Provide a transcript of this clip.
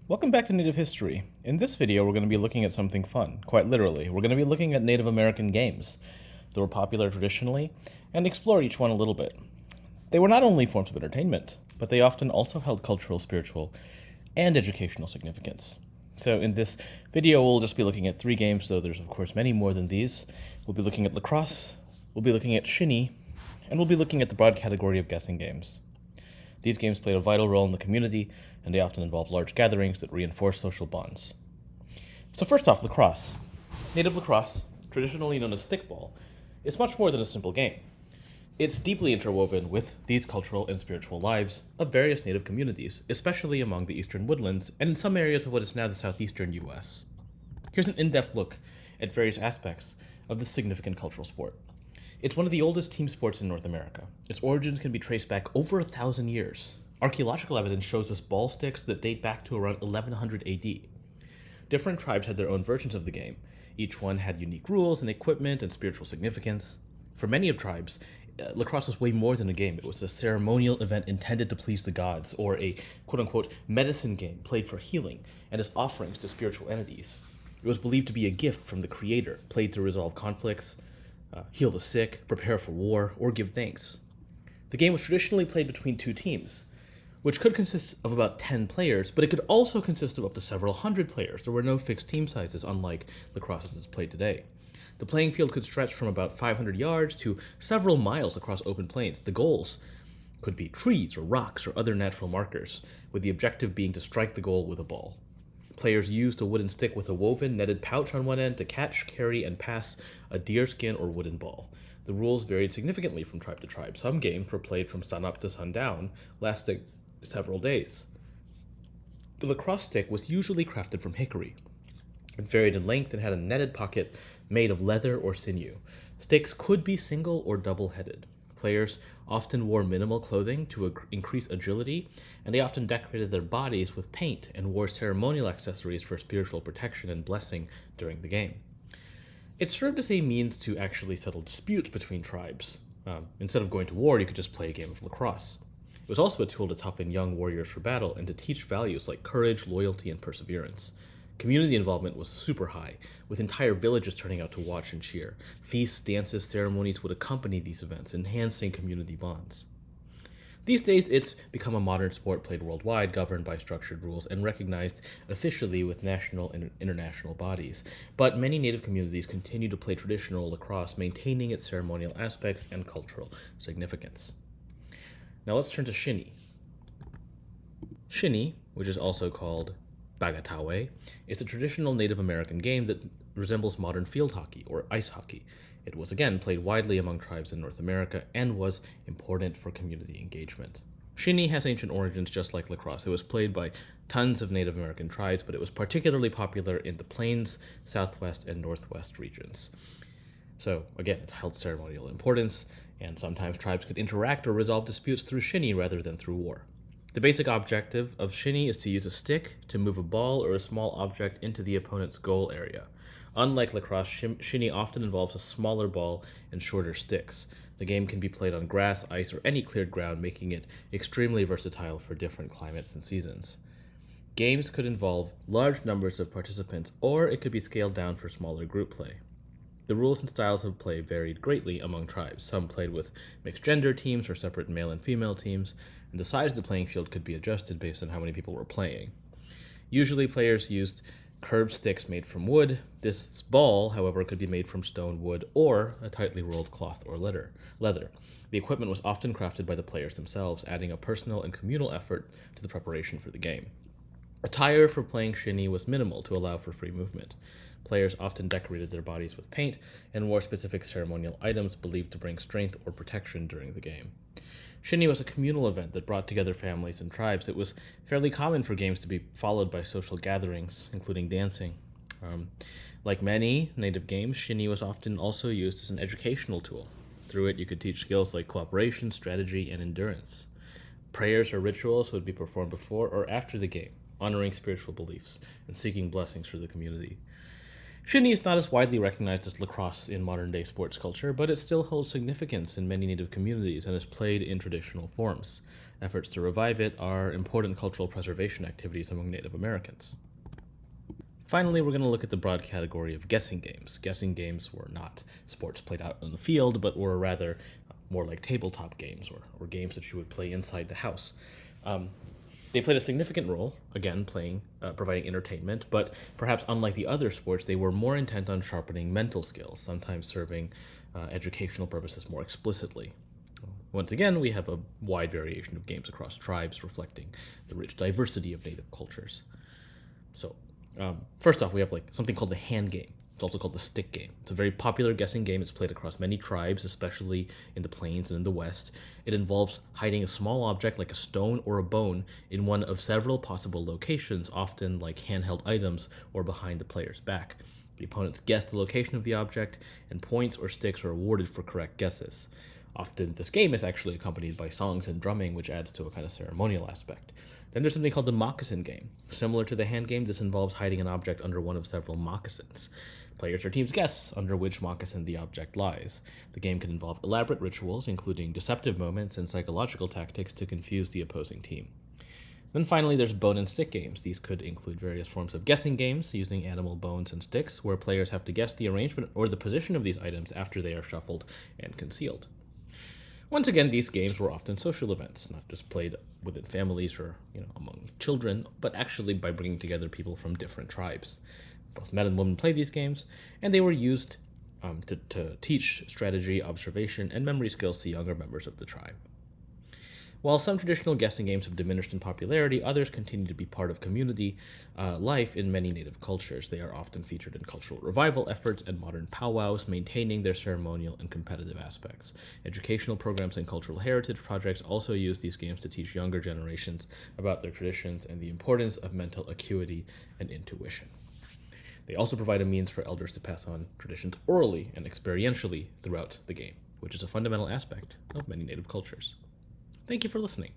Welcome back to Native History. In this video, we're going to be looking at something fun, quite literally. We're going to be looking at Native American games that were popular traditionally and explore each one a little bit. They were not only forms of entertainment, but they often also held cultural, spiritual, and educational significance. So in this video, we'll just be looking at 3 games, though there's of course many more than these. We'll be looking at Lacrosse, we'll be looking at Shinny, and we'll be looking at the broad category of guessing games. These games played a vital role in the community, and they often involve large gatherings that reinforce social bonds. So first off, lacrosse. Native lacrosse, traditionally known as stickball, is much more than a simple game. It's deeply interwoven with these cultural and spiritual lives of various native communities, especially among the eastern woodlands and in some areas of what is now the southeastern US. Here's an in-depth look at various aspects of this significant cultural sport. It's one of the oldest team sports in North America. Its origins can be traced back over 1,000 years. Archaeological evidence shows us ball sticks that date back to around 1100 AD. Different tribes had their own versions of the game. Each one had unique rules and equipment and spiritual significance. For many of tribes, lacrosse was way more than a game. It was a ceremonial event intended to please the gods, or a quote-unquote medicine game played for healing and as offerings to spiritual entities. It was believed to be a gift from the creator, played to resolve conflicts, heal the sick, prepare for war, or give thanks. The game was traditionally played between 2 teams, which could consist of about 10 players, but it could also consist of up to several hundred players. There were no fixed team sizes, unlike lacrosse as it's played today. The playing field could stretch from about 500 yards to several miles across open plains. The goals could be trees or rocks or other natural markers, with the objective being to strike the goal with a ball. Players used a wooden stick with a woven, netted pouch on one end to catch, carry, and pass a deerskin or wooden ball. The rules varied significantly from tribe to tribe. Some games were played from sunup to sundown, lasting several days. The lacrosse stick was usually crafted from hickory. It varied in length and had a netted pocket made of leather or sinew. Sticks could be single or double-headed. Players often wore minimal clothing to increase agility, and they often decorated their bodies with paint and wore ceremonial accessories for spiritual protection and blessing during the game. It served as a means to actually settle disputes between tribes. Instead of going to war, you could just play a game of lacrosse. It was also a tool to toughen young warriors for battle and to teach values like courage, loyalty, and perseverance. Community involvement was super high, with entire villages turning out to watch and cheer. Feasts, dances, ceremonies would accompany these events, enhancing community bonds. These days, it's become a modern sport played worldwide, governed by structured rules, and recognized officially with national and international bodies. But many native communities continue to play traditional lacrosse, maintaining its ceremonial aspects and cultural significance. Now let's turn to Shinny. Shinny, which is also called Bagatawe, is a traditional Native American game that resembles modern field hockey or ice hockey. It was again played widely among tribes in North America and was important for community engagement. Shinny has ancient origins just like lacrosse. It was played by tons of Native American tribes, but it was particularly popular in the Plains, Southwest, and Northwest regions. So again, it held ceremonial importance, and sometimes tribes could interact or resolve disputes through Shinny rather than through war. The basic objective of Shinny is to use a stick to move a ball or a small object into the opponent's goal area. Unlike lacrosse, Shinny often involves a smaller ball and shorter sticks. The game can be played on grass, ice, or any cleared ground, making it extremely versatile for different climates and seasons. Games could involve large numbers of participants, or it could be scaled down for smaller group play. The rules and styles of play varied greatly among tribes. Some played with mixed gender teams or separate male and female teams, and the size of the playing field could be adjusted based on how many people were playing. Usually players used curved sticks made from wood. This ball, however, could be made from stone, wood, or a tightly rolled cloth or leather. The equipment was often crafted by the players themselves, adding a personal and communal effort to the preparation for the game. Attire for playing Shinny was minimal to allow for free movement. Players often decorated their bodies with paint and wore specific ceremonial items believed to bring strength or protection during the game. Shinny was a communal event that brought together families and tribes. It was fairly common for games to be followed by social gatherings, including dancing. Like many native games, Shinny was often also used as an educational tool. Through it, you could teach skills like cooperation, strategy, and endurance. Prayers or rituals would be performed before or after the game, honoring spiritual beliefs and seeking blessings for the community. Shinny is not as widely recognized as lacrosse in modern-day sports culture, but it still holds significance in many Native communities and is played in traditional forms. Efforts to revive it are important cultural preservation activities among Native Americans. Finally, we're going to look at the broad category of guessing games. Guessing games were not sports played out in the field, but were rather more like tabletop games or games that you would play inside the house. They played a significant role, again, providing entertainment, but perhaps unlike the other sports, they were more intent on sharpening mental skills, sometimes serving educational purposes more explicitly. Once again, we have a wide variation of games across tribes, reflecting the rich diversity of Native cultures. So, first off, we have something called the hand game. It's also called the stick game. It's a very popular guessing game. It's played across many tribes, especially in the plains and in the west. It involves hiding a small object like a stone or a bone in one of several possible locations, often like handheld items or behind the player's back. The opponents guess the location of the object, and points or sticks are awarded for correct guesses. Often, this game is actually accompanied by songs and drumming, which adds to a kind of ceremonial aspect. Then there's something called the moccasin game. Similar to the hand game, this involves hiding an object under one of several moccasins. Players or teams guess under which moccasin the object lies. The game can involve elaborate rituals, including deceptive moments and psychological tactics to confuse the opposing team. Then finally, there's bone and stick games. These could include various forms of guessing games using animal bones and sticks, where players have to guess the arrangement or the position of these items after they are shuffled and concealed. Once again, these games were often social events, not just played within families or among children, but actually by bringing together people from different tribes. Both men and women played these games, and they were used to teach strategy, observation, and memory skills to younger members of the tribe. While some traditional guessing games have diminished in popularity, others continue to be part of community life in many Native cultures. They are often featured in cultural revival efforts and modern powwows, maintaining their ceremonial and competitive aspects. Educational programs and cultural heritage projects also use these games to teach younger generations about their traditions and the importance of mental acuity and intuition. They also provide a means for elders to pass on traditions orally and experientially throughout the game, which is a fundamental aspect of many Native cultures. Thank you for listening.